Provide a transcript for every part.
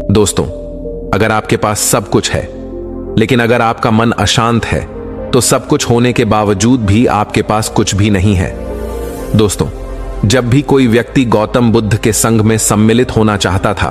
दोस्तों, अगर आपके पास सब कुछ है, लेकिन अगर आपका मन अशांत है, तो सब कुछ होने के बावजूद भी आपके पास कुछ भी नहीं है। दोस्तों, जब भी कोई व्यक्ति गौतम बुद्ध के संघ में सम्मिलित होना चाहता था,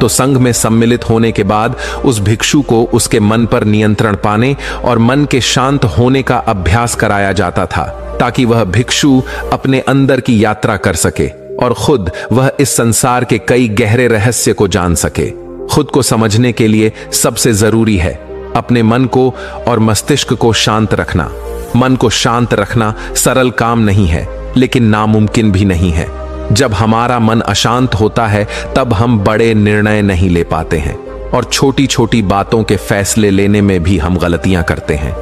तो संघ में सम्मिलित होने के बाद उस भिक्षु को उसके मन पर नियंत्रण पाने और मन के शांत होने का अभ्यास कराया जाता था, ताकि वह भिक्षु अपने अंदर की यात्रा कर सके और खुद वह इस संसार के कई गहरे रहस्य को जान सके। खुद को समझने के लिए सबसे जरूरी है अपने मन को और मस्तिष्क को शांत रखना। मन को शांत रखना सरल काम नहीं है, लेकिन नामुमकिन भी नहीं है। जब हमारा मन अशांत होता है, तब हम बड़े निर्णय नहीं ले पाते हैं और छोटी छोटी बातों के फैसले लेने में भी हम गलतियां करते हैं।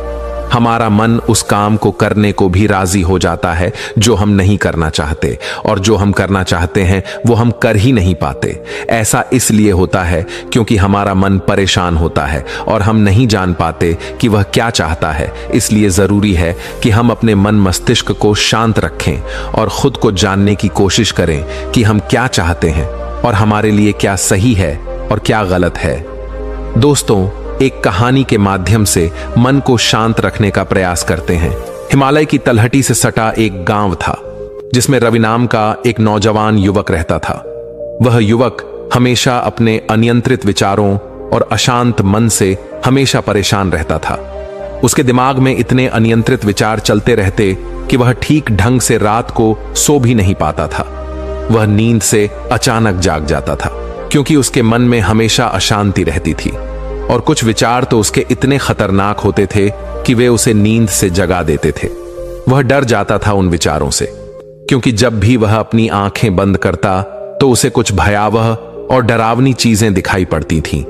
हमारा मन उस काम को करने को भी राजी हो जाता है जो हम नहीं करना चाहते, और जो हम करना चाहते हैं वो हम कर ही नहीं पाते। ऐसा इसलिए होता है क्योंकि हमारा मन परेशान होता है और हम नहीं जान पाते कि वह क्या चाहता है। इसलिए जरूरी है कि हम अपने मन मस्तिष्क को शांत रखें और खुद को जानने की कोशिश करें कि हम क्या चाहते हैं और हमारे लिए क्या सही है और क्या गलत है। दोस्तों, एक कहानी के माध्यम से मन को शांत रखने का प्रयास करते हैं। हिमालय की तलहटी से सटा एक गांव था, जिसमें रवि नाम का एक नौजवान युवक रहता था। वह युवक हमेशा अपने अनियंत्रित विचारों और अशांत मन से हमेशा परेशान रहता था। उसके दिमाग में इतने अनियंत्रित विचार चलते रहते कि वह ठीक ढंग से रात को सो भी नहीं पाता था। वह नींद से अचानक जाग जाता था, क्योंकि उसके मन में हमेशा अशांति रहती थी और कुछ विचार तो उसके इतने खतरनाक होते थे कि वे उसे नींद से जगा देते थे। वह डर जाता था उन विचारों से, क्योंकि जब भी वह अपनी आंखें बंद करता तो उसे कुछ भयावह और डरावनी चीजें दिखाई पड़ती थीं,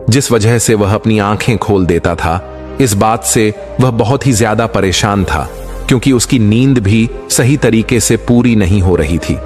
जिस वजह से वह अपनी आंखें खोल देता था। इस बात से वह बहुत ही ज्यादा परेशान था, क्योंकि उसकी नींद भी सही तरीके से पूरी नहीं हो रही थी।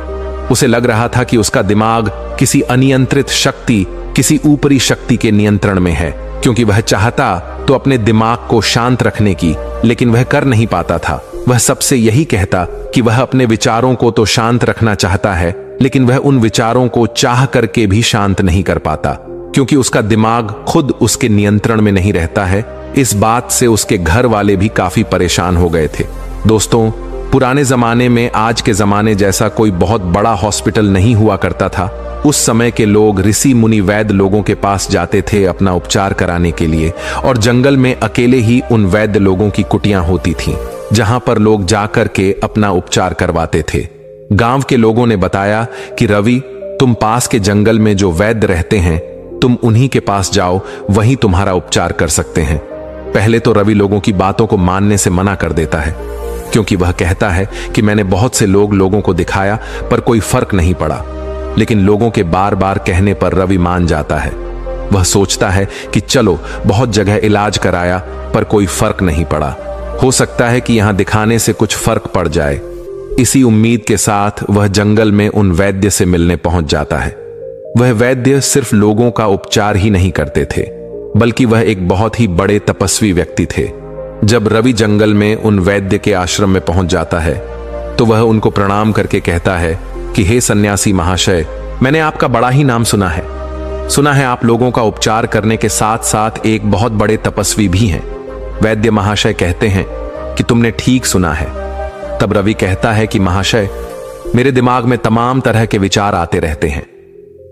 उसे लग रहा था कि उसका दिमाग किसी अनियंत्रित शक्ति, किसी ऊपरी शक्ति के नियंत्रण में है, क्योंकि वह चाहता तो अपने दिमाग को शांत रखने की, लेकिन वह कर नहीं पाता था। वह सबसे यही कहता कि वह अपने विचारों को तो शांत रखना चाहता है, लेकिन वह उन विचारों को चाह करके भी शांत नहीं कर पाता, क्योंकि उसका दिमाग खुद उसके नियंत्रण में नहीं रहता है। इस बात से उसके घर वाले भी काफी परेशान हो गए थे। दोस्तों, पुराने जमाने में आज के जमाने जैसा कोई बहुत बड़ा हॉस्पिटल नहीं हुआ करता था। उस समय के लोग ऋषि मुनि वैद्य लोगों के पास जाते थे अपना उपचार कराने के लिए, और जंगल में अकेले ही उन वैद्य लोगों की कुटियां होती थीं, जहां पर लोग जाकर के अपना उपचार करवाते थे। गांव के लोगों ने बताया कि रवि, तुम पास के जंगल में जो वैद्य रहते हैं, तुम उन्हीं के पास जाओ, वहीं तुम्हारा उपचार कर सकते हैं। पहले तो रवि लोगों की बातों को मानने से मना कर देता है, क्योंकि वह कहता है कि मैंने बहुत से लोगों को दिखाया पर कोई फर्क नहीं पड़ा। लेकिन लोगों के बार बार कहने पर रवि मान जाता है। वह सोचता है कि चलो, बहुत जगह इलाज कराया पर कोई फर्क नहीं पड़ा, हो सकता है कि यहां दिखाने से कुछ फर्क पड़ जाए। इसी उम्मीद के साथ वह जंगल में उन वैद्य से मिलने पहुंच जाता है। वह वैद्य सिर्फ लोगों का उपचार ही नहीं करते थे, बल्कि वह एक बहुत ही बड़े तपस्वी व्यक्ति थे। जब रवि जंगल में उन वैद्य के आश्रम में पहुंच जाता है, तो वह उनको प्रणाम करके कहता है कि हे सन्यासी महाशय, मैंने आपका बड़ा ही नाम सुना है आप लोगों का उपचार करने के साथ साथ एक बहुत बड़े तपस्वी भी हैं। वैद्य महाशय कहते हैं कि तुमने ठीक सुना है। तब रवि कहता है कि महाशय, मेरे दिमाग में तमाम तरह के विचार आते रहते हैं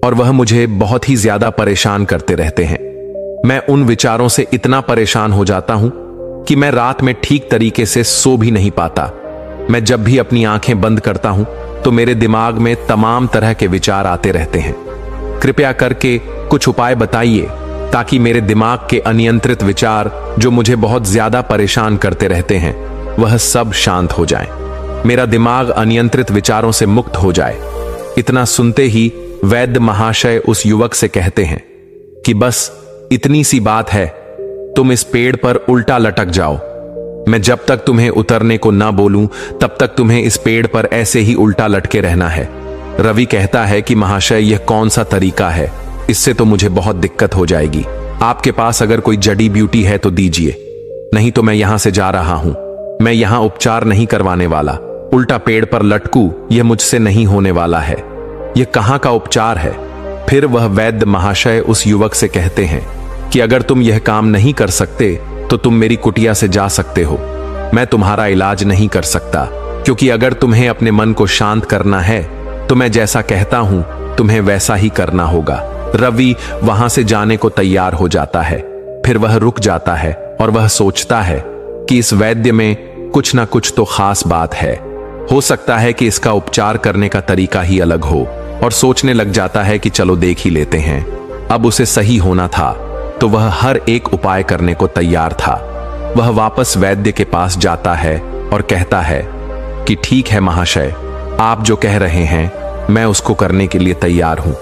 और वह मुझे बहुत ही ज्यादा परेशान करते रहते हैं। मैं उन विचारों से इतना परेशान हो जाता हूं कि मैं रात में ठीक तरीके से सो भी नहीं पाता। मैं जब भी अपनी आंखें बंद करता हूं तो मेरे दिमाग में तमाम तरह के विचार आते रहते हैं। कृपया करके कुछ उपाय बताइए ताकि मेरे दिमाग के अनियंत्रित विचार, जो मुझे बहुत ज्यादा परेशान करते रहते हैं, वह सब शांत हो जाएं। मेरा दिमाग अनियंत्रित विचारों से मुक्त हो जाए। इतना सुनते ही वैद्य महाशय उस युवक से कहते हैं कि बस इतनी सी बात है, तुम इस पेड़ पर उल्टा लटक जाओ। मैं जब तक तुम्हें उतरने को ना बोलूं, तब तक तुम्हें इस पेड़ पर ऐसे ही उल्टा लटके रहना है। रवि कहता है कि महाशय, यह कौन सा तरीका है? इससे तो मुझे बहुत दिक्कत हो जाएगी। आपके पास अगर कोई जड़ी ब्यूटी है तो दीजिए, नहीं तो मैं यहां से जा रहा हूं। मैं यहां उपचार नहीं करवाने वाला। उल्टा पेड़ पर लटकूं, यह मुझसे नहीं होने वाला है। यह कहां का उपचार है? फिर वह वैद्य महाशय उस युवक से कहते हैं कि अगर तुम यह काम नहीं कर सकते तो तुम मेरी कुटिया से जा सकते हो। मैं तुम्हारा इलाज नहीं कर सकता, क्योंकि अगर तुम्हें अपने मन को शांत करना है तो मैं जैसा कहता हूं तुम्हें वैसा ही करना होगा। रवि वहां से जाने को तैयार हो जाता है। फिर वह रुक जाता है और वह सोचता है कि इस वैद्य में कुछ ना कुछ तो खास बात है। हो सकता है कि इसका उपचार करने का तरीका ही अलग हो, और सोचने लग जाता है कि चलो देख ही लेते हैं। अब उसे सही होना था तो वह हर एक उपाय करने को तैयार था। वह वापस वैद्य के पास जाता है और कहता है कि ठीक है महाशय, आप जो कह रहे हैं मैं उसको करने के लिए तैयार हूं।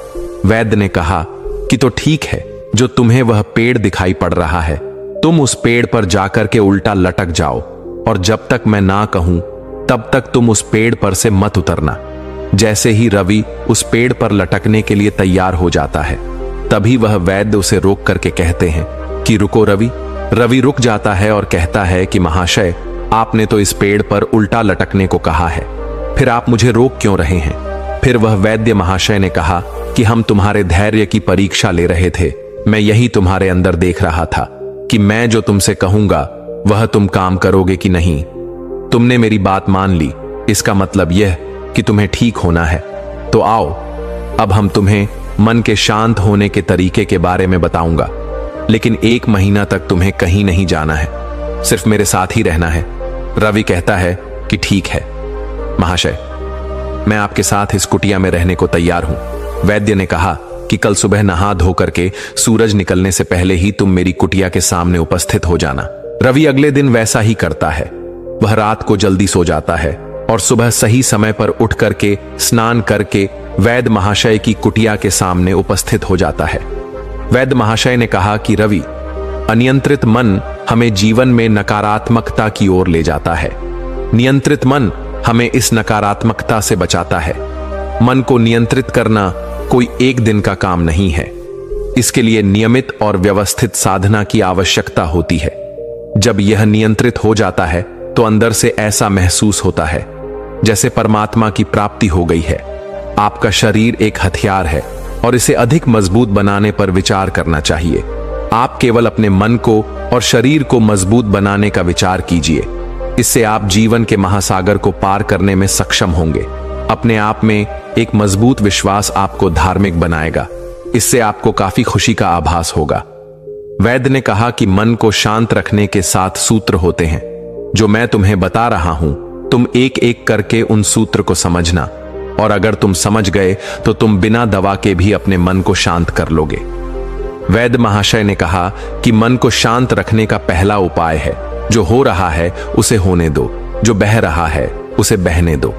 वैद्य ने कहा कि तो ठीक है, जो तुम्हें वह पेड़ दिखाई पड़ रहा है तुम उस पेड़ पर जाकर के उल्टा लटक जाओ, और जब तक मैं ना कहूं तब तक तुम उस पेड़ पर से मत उतरना। जैसे ही रवि उस पेड़ पर लटकने के लिए तैयार हो जाता है, तभी वह वैद्य उसे रोक करके कहते हैं कि रुको रवि। रवि रुक जाता है और कहता है कि महाशय, आपने तो इस पेड़ पर उल्टा लटकने को कहा है, फिर आप मुझे रोक क्यों रहे हैं? फिर वह वैद्य महाशय ने कहा कि हम तुम्हारे धैर्य की परीक्षा ले रहे थे। मैं यही तुम्हारे अंदर देख रहा था कि मैं जो तुमसे कहूंगा वह तुम काम करोगे कि नहीं। तुमने मेरी बात मान ली, इसका मतलब यह कि तुम्हें ठीक होना है। तो आओ, अब हम तुम्हें मन के शांत होने के तरीके के बारे में बताऊंगा, लेकिन 1 महीना तक तुम्हें कहीं नहीं जाना है, सिर्फ मेरे साथ ही रहना है। रवि कहता है कि ठीक है महाशय, मैं आपके साथ इस कुटिया में रहने को तैयार हूं। वैद्य ने कहा कि कल सुबह नहा धो करके सूरज निकलने से पहले ही तुम मेरी कुटिया के सामने उपस्थित हो जाना। रवि अगले दिन वैसा ही करता है। वह रात को जल्दी सो जाता है और सुबह सही समय पर उठ करके स्नान करके वैद्य महाशय की कुटिया के सामने उपस्थित हो जाता है। वैद्य महाशय ने कहा कि रवि, अनियंत्रित मन हमें जीवन में नकारात्मकता की ओर ले जाता है। नियंत्रित मन हमें इस नकारात्मकता से बचाता है। मन को नियंत्रित करना कोई एक दिन का काम नहीं है। इसके लिए नियमित और व्यवस्थित साधना की आवश्यकता होती है। जब यह नियंत्रित हो जाता है तो अंदर से ऐसा महसूस होता है जैसे परमात्मा की प्राप्ति हो गई है। आपका शरीर एक हथियार है और इसे अधिक मजबूत बनाने पर विचार करना चाहिए। आप केवल अपने मन को और शरीर को मजबूत बनाने का विचार कीजिए। इससे आप जीवन के महासागर को पार करने में सक्षम होंगे। अपने आप में एक मजबूत विश्वास आपको धार्मिक बनाएगा। इससे आपको काफी खुशी का आभास होगा। वैद्य ने कहा कि मन को शांत रखने के 7 सूत्र होते हैं, जो मैं तुम्हें बता रहा हूं। तुम एक एक करके उन सूत्र को समझना, और अगर तुम समझ गए तो तुम बिना दवा के भी अपने मन को शांत कर लोगे। वैद्य महाशय ने कहा कि मन को शांत रखने का पहला उपाय है, जो हो रहा है उसे होने दो, जो बह रहा है उसे बहने दो।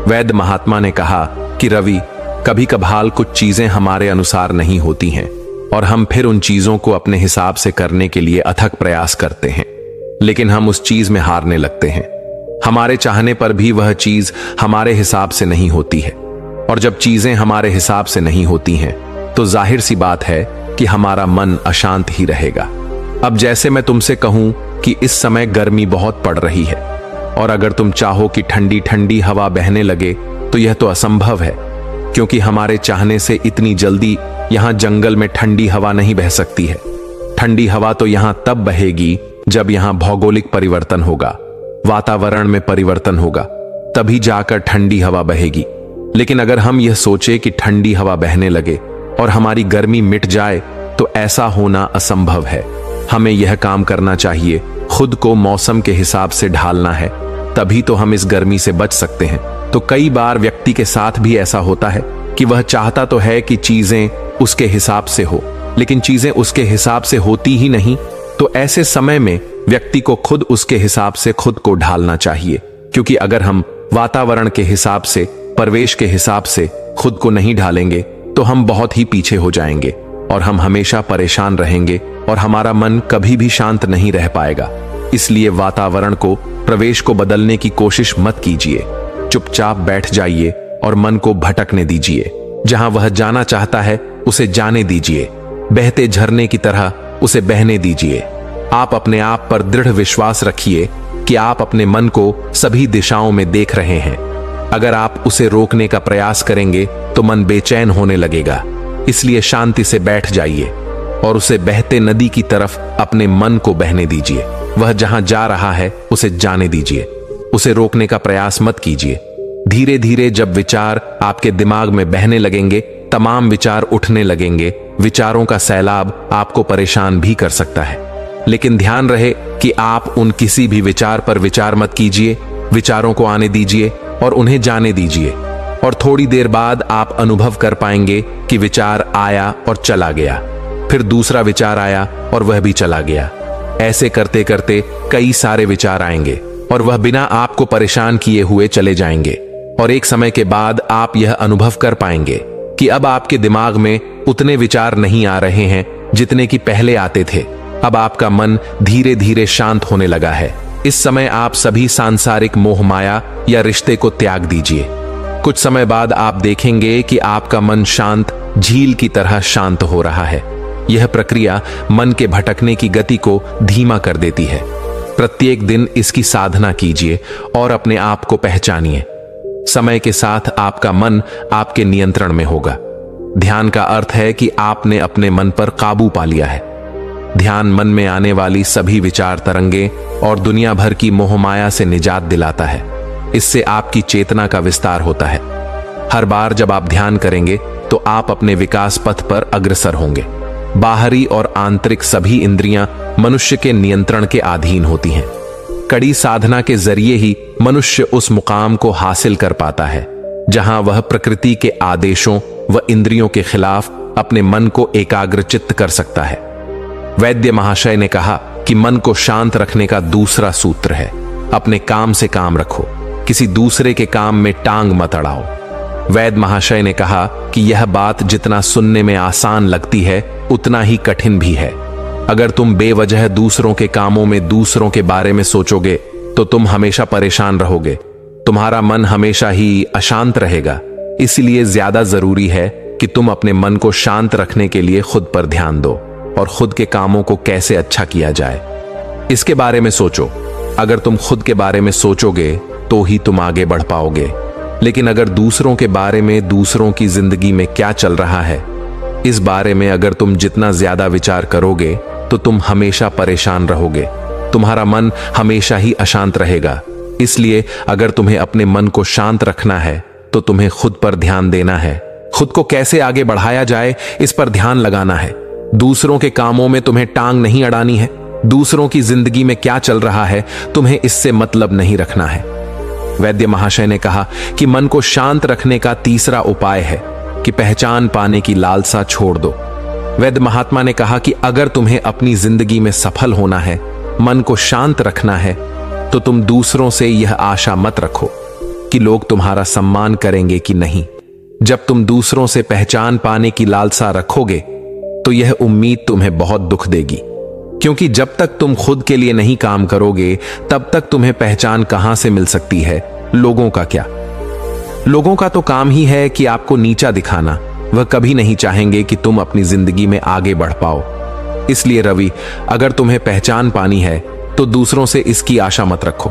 वैद्य महात्मा ने कहा कि रवि, कभी कभार कुछ चीजें हमारे अनुसार नहीं होती हैं और हम फिर उन चीजों को अपने हिसाब से करने के लिए अथक प्रयास करते हैं, लेकिन हम उस चीज में हारने लगते हैं। हमारे चाहने पर भी वह चीज हमारे हिसाब से नहीं होती है, और जब चीजें हमारे हिसाब से नहीं होती हैं तो जाहिर सी बात है कि हमारा मन अशांत ही रहेगा। अब जैसे मैं तुमसे कहूं कि इस समय गर्मी बहुत पड़ रही है, और अगर तुम चाहो कि ठंडी ठंडी हवा बहने लगे तो यह तो असंभव है, क्योंकि हमारे चाहने से इतनी जल्दी यहां जंगल में ठंडी हवा नहीं बह सकती है। ठंडी हवा तो यहां तब बहेगी जब यहां भौगोलिक परिवर्तन होगा, वातावरण में परिवर्तन होगा, तभी जाकर ठंडी हवा बहेगी। लेकिन अगर हम यह सोचे कि ठंडी हवा बहने लगे और हमारी गर्मी मिट जाए, तो ऐसा होना असंभव है। हमें यह काम करना चाहिए, खुद को मौसम के हिसाब से ढालना है, तभी तो हम इस गर्मी से बच सकते हैं। तो कई बार व्यक्ति के साथ भी ऐसा होता है कि वह चाहता तो है कि चीजें उसके हिसाब से हो, लेकिन चीजें उसके हिसाब से होती ही नहीं। तो ऐसे समय में व्यक्ति को खुद उसके हिसाब से खुद को ढालना चाहिए, क्योंकि अगर हम वातावरण के हिसाब से, परिवेश के हिसाब से खुद को नहीं ढालेंगे तो हम बहुत ही पीछे हो जाएंगे और हम हमेशा परेशान रहेंगे और हमारा मन कभी भी शांत नहीं रह पाएगा। इसलिए वातावरण को, प्रवेश को बदलने की कोशिश मत कीजिए। चुपचाप बैठ जाइए और मन को भटकने दीजिए। जहां वह जाना चाहता है उसे जाने दीजिए। बहते झरने की तरह उसे बहने दीजिए। आप अपने आप पर दृढ़ विश्वास रखिए कि आप अपने मन को सभी दिशाओं में देख रहे हैं। अगर आप उसे रोकने का प्रयास करेंगे तो मन बेचैन होने लगेगा। इसलिए शांति से बैठ जाइए और उसे बहते नदी की तरफ अपने मन को बहने दीजिए। वह जहां जा रहा है उसे जाने दीजिए, उसे रोकने का प्रयास मत कीजिए। धीरे धीरे जब विचार आपके दिमाग में बहने लगेंगे, तमाम विचार उठने लगेंगे। विचारों का सैलाब आपको परेशान भी कर सकता है, लेकिन ध्यान रहे कि आप उन किसी भी विचार पर विचार मत कीजिए। विचारों को आने दीजिए और उन्हें जाने दीजिए, और थोड़ी देर बाद आप अनुभव कर पाएंगे कि विचार आया और चला गया, फिर दूसरा विचार आया और वह भी चला गया। ऐसे करते करते कई सारे विचार आएंगे और वह बिना आपको परेशान किए हुए चले जाएंगे, और एक समय के बाद आप यह अनुभव कर पाएंगे कि अब आपके दिमाग में उतने विचार नहीं आ रहे हैं जितने कि पहले आते थे। अब आपका मन धीरे धीरे शांत होने लगा है। इस समय आप सभी सांसारिक मोह माया या रिश्ते को त्याग दीजिए। कुछ समय बाद आप देखेंगे कि आपका मन शांत झील की तरह शांत हो रहा है। यह प्रक्रिया मन के भटकने की गति को धीमा कर देती है। प्रत्येक दिन इसकी साधना कीजिए और अपने आप को पहचानिए। समय के साथ आपका मन आपके नियंत्रण में होगा। ध्यान का अर्थ है कि आपने अपने मन पर काबू पा लिया है। ध्यान मन में आने वाली सभी विचार तरंगे और दुनिया भर की मोहमाया से निजात दिलाता है। इससे आपकी चेतना का विस्तार होता है। हर बार जब आप ध्यान करेंगे तो आप अपने विकास पथ पर अग्रसर होंगे। बाहरी और आंतरिक सभी इंद्रियां मनुष्य के नियंत्रण के अधीन होती हैं। कड़ी साधना के जरिए ही मनुष्य उस मुकाम को हासिल कर पाता है जहां वह प्रकृति के आदेशों व इंद्रियों के खिलाफ अपने मन को एकाग्रचित्त कर सकता है। वैद्य महाशय ने कहा कि मन को शांत रखने का दूसरा सूत्र है, अपने काम से काम रखो, किसी दूसरे के काम में टांग मत अड़ाओ। वैद्य महाशय ने कहा कि यह बात जितना सुनने में आसान लगती है उतना ही कठिन भी है। अगर तुम बेवजह दूसरों के कामों में दूसरों के बारे में सोचोगे तो तुम हमेशा परेशान रहोगे। तुम्हारा मन हमेशा ही अशांत रहेगा। इसलिए ज्यादा जरूरी है कि तुम अपने मन को शांत रखने के लिए खुद पर ध्यान दो और खुद के कामों को कैसे अच्छा किया जाए इसके बारे में सोचो। अगर तुम खुद के बारे में सोचोगे तो ही तुम आगे बढ़ पाओगे, लेकिन अगर दूसरों के बारे में, दूसरों की जिंदगी में क्या चल रहा है, इस बारे में अगर तुम जितना ज्यादा विचार करोगे तो तुम हमेशा परेशान रहोगे। तुम्हारा मन हमेशा ही अशांत रहेगा। इसलिए अगर तुम्हें अपने मन को शांत रखना है तो तुम्हें खुद पर ध्यान देना है। खुद को कैसे आगे बढ़ाया जाए इस पर ध्यान लगाना है। दूसरों के कामों में तुम्हें टांग नहीं अड़ानी है। दूसरों की जिंदगी में क्या चल रहा है तुम्हें इससे मतलब नहीं रखना है। वैद्य महाशय ने कहा कि मन को शांत रखने का तीसरा उपाय है कि पहचान पाने की लालसा छोड़ दो। वैद्य महात्मा ने कहा कि अगर तुम्हें अपनी जिंदगी में सफल होना है, मन को शांत रखना है, तो तुम दूसरों से यह आशा मत रखो कि लोग तुम्हारा सम्मान करेंगे कि नहीं। जब तुम दूसरों से पहचान पाने की लालसा रखोगे तो यह उम्मीद तुम्हें बहुत दुख देगी, क्योंकि जब तक तुम खुद के लिए नहीं काम करोगे तब तक तुम्हें पहचान कहां से मिल सकती है। लोगों का क्या? लोगों का तो काम ही है कि आपको नीचा दिखाना। वह कभी नहीं चाहेंगे कि तुम अपनी जिंदगी में आगे बढ़ पाओ। इसलिए रवि, अगर तुम्हें पहचान पानी है तो दूसरों से इसकी आशा मत रखो।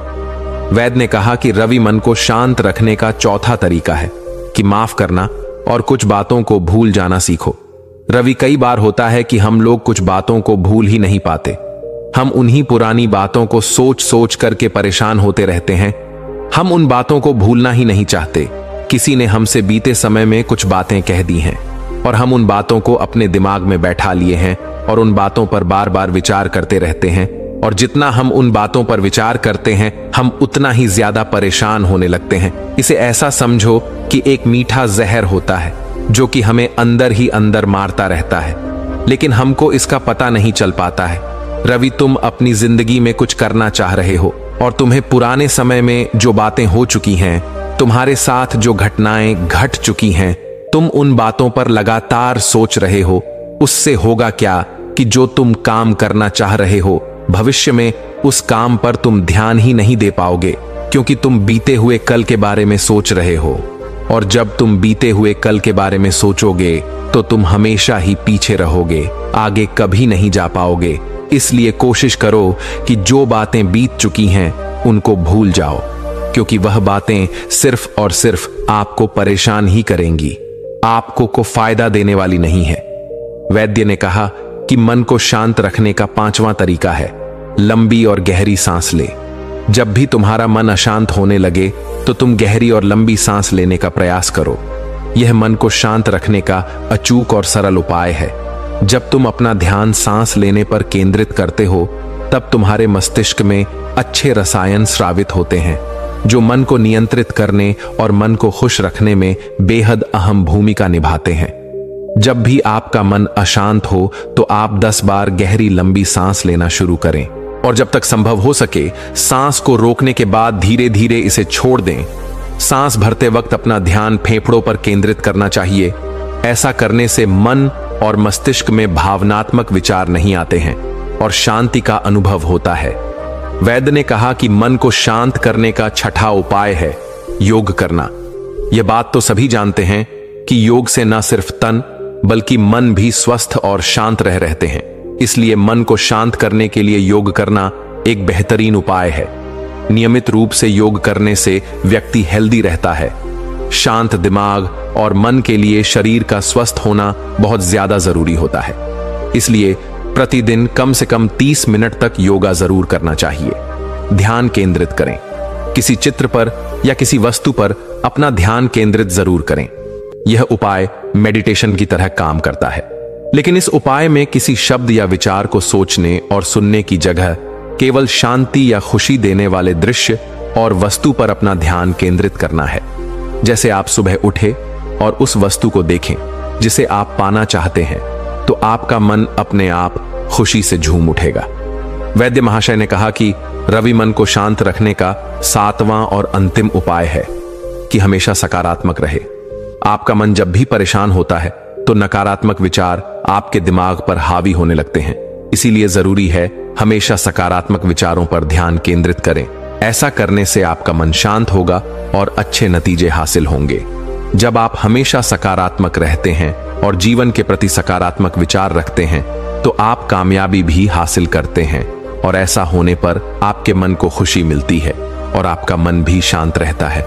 वैद्य ने कहा कि रवि, मन को शांत रखने का चौथा तरीका है कि माफ करना और कुछ बातों को भूल जाना सीखो। रवि, कई बार होता है कि हम लोग कुछ बातों को भूल ही नहीं पाते। हम उन्हीं पुरानी बातों को सोच सोच करके परेशान होते रहते हैं। हम उन बातों को भूलना ही नहीं चाहते। किसी ने हमसे बीते समय में कुछ बातें कह दी हैं और हम उन बातों को अपने दिमाग में बैठा लिए हैं और उन बातों पर बार बार विचार करते रहते हैं। और जितना हम उन बातों पर विचार करते हैं हम उतना ही ज्यादा परेशान होने लगते हैं। इसे ऐसा समझो कि एक मीठा जहर होता है जो कि हमें अंदर ही अंदर मारता रहता है, लेकिन हमको इसका पता नहीं चल पाता है। रवि, तुम अपनी जिंदगी में कुछ करना चाह रहे हो और तुम्हें पुराने समय में जो बातें हो चुकी हैं, तुम्हारे साथ जो घटनाएं घट चुकी हैं, तुम उन बातों पर लगातार सोच रहे हो। उससे होगा क्या कि जो तुम काम करना चाह रहे हो भविष्य में उस काम पर तुम ध्यान ही नहीं दे पाओगे, क्योंकि तुम बीते हुए कल के बारे में सोच रहे हो। और जब तुम बीते हुए कल के बारे में सोचोगे तो तुम हमेशा ही पीछे रहोगे, आगे कभी नहीं जा पाओगे। इसलिए कोशिश करो कि जो बातें बीत चुकी हैं उनको भूल जाओ, क्योंकि वह बातें सिर्फ और सिर्फ आपको परेशान ही करेंगी। आपको को फायदा देने वाली नहीं है। वैद्य ने कहा कि मन को शांत रखने का 5वां तरीका है लंबी और गहरी सांस ले। जब भी तुम्हारा मन अशांत होने लगे तो तुम गहरी और लंबी सांस लेने का प्रयास करो। यह मन को शांत रखने का अचूक और सरल उपाय है। जब तुम अपना ध्यान सांस लेने पर केंद्रित करते हो तब तुम्हारे मस्तिष्क में अच्छे रसायन स्रावित होते हैं जो मन को नियंत्रित करने और मन को खुश रखने में बेहद अहम भूमिका निभाते हैं। जब भी आपका मन अशांत हो तो आप 10 बार गहरी लंबी सांस लेना शुरू करें और जब तक संभव हो सके सांस को रोकने के बाद धीरे धीरे इसे छोड़ दें। सांस भरते वक्त अपना ध्यान फेफड़ों पर केंद्रित करना चाहिए। ऐसा करने से मन और मस्तिष्क में भावनात्मक विचार नहीं आते हैं और शांति का अनुभव होता है। वैद्य ने कहा कि मन को शांत करने का 6ठा उपाय है योग करना। यह बात तो सभी जानते हैं कि योग से न सिर्फ तन बल्कि मन भी स्वस्थ और शांत रहते हैं। इसलिए मन को शांत करने के लिए योग करना एक बेहतरीन उपाय है। नियमित रूप से योग करने से व्यक्ति हेल्दी रहता है। शांत दिमाग और मन के लिए शरीर का स्वस्थ होना बहुत ज्यादा जरूरी होता है। इसलिए प्रतिदिन कम से कम 30 मिनट तक योगा जरूर करना चाहिए। ध्यान केंद्रित करें। किसी चित्र पर या किसी वस्तु पर अपना ध्यान केंद्रित जरूर करें। यह उपाय मेडिटेशन की तरह काम करता है, लेकिन इस उपाय में किसी शब्द या विचार को सोचने और सुनने की जगह केवल शांति या खुशी देने वाले दृश्य और वस्तु पर अपना ध्यान केंद्रित करना है। जैसे आप सुबह उठे और उस वस्तु को देखें जिसे आप पाना चाहते हैं तो आपका मन अपने आप खुशी से झूम उठेगा। वैद्य महाशय ने कहा कि रवि मन को शांत रखने का 7वां और अंतिम उपाय है कि हमेशा सकारात्मक रहे। आपका मन जब भी परेशान होता है तो नकारात्मक विचार आपके दिमाग पर हावी होने लगते हैं। इसीलिए जरूरी है हमेशा सकारात्मक विचारों पर ध्यान केंद्रित करें। ऐसा करने से आपका मन शांत होगा और अच्छे नतीजे हासिल होंगे। जब आप हमेशा सकारात्मक रहते हैं और जीवन के प्रति सकारात्मक विचार रखते हैं तो आप कामयाबी भी हासिल करते हैं और ऐसा होने पर आपके मन को खुशी मिलती है और आपका मन भी शांत रहता है।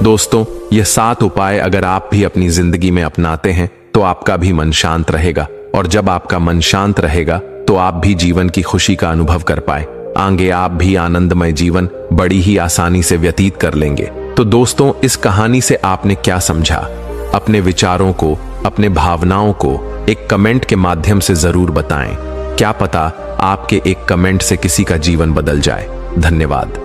दोस्तों, ये 7 उपाय अगर आप भी अपनी जिंदगी में अपनाते हैं तो आपका भी मन शांत रहेगा और जब आपका मन शांत रहेगा तो आप भी जीवन की खुशी का अनुभव कर पाए आगे आप भी आनंदमय जीवन बड़ी ही आसानी से व्यतीत कर लेंगे। तो दोस्तों, इस कहानी से आपने क्या समझा? अपने विचारों को, अपने भावनाओं को एक कमेंट के माध्यम से जरूर बताएं। क्या पता आपके एक कमेंट से किसी का जीवन बदल जाए। धन्यवाद।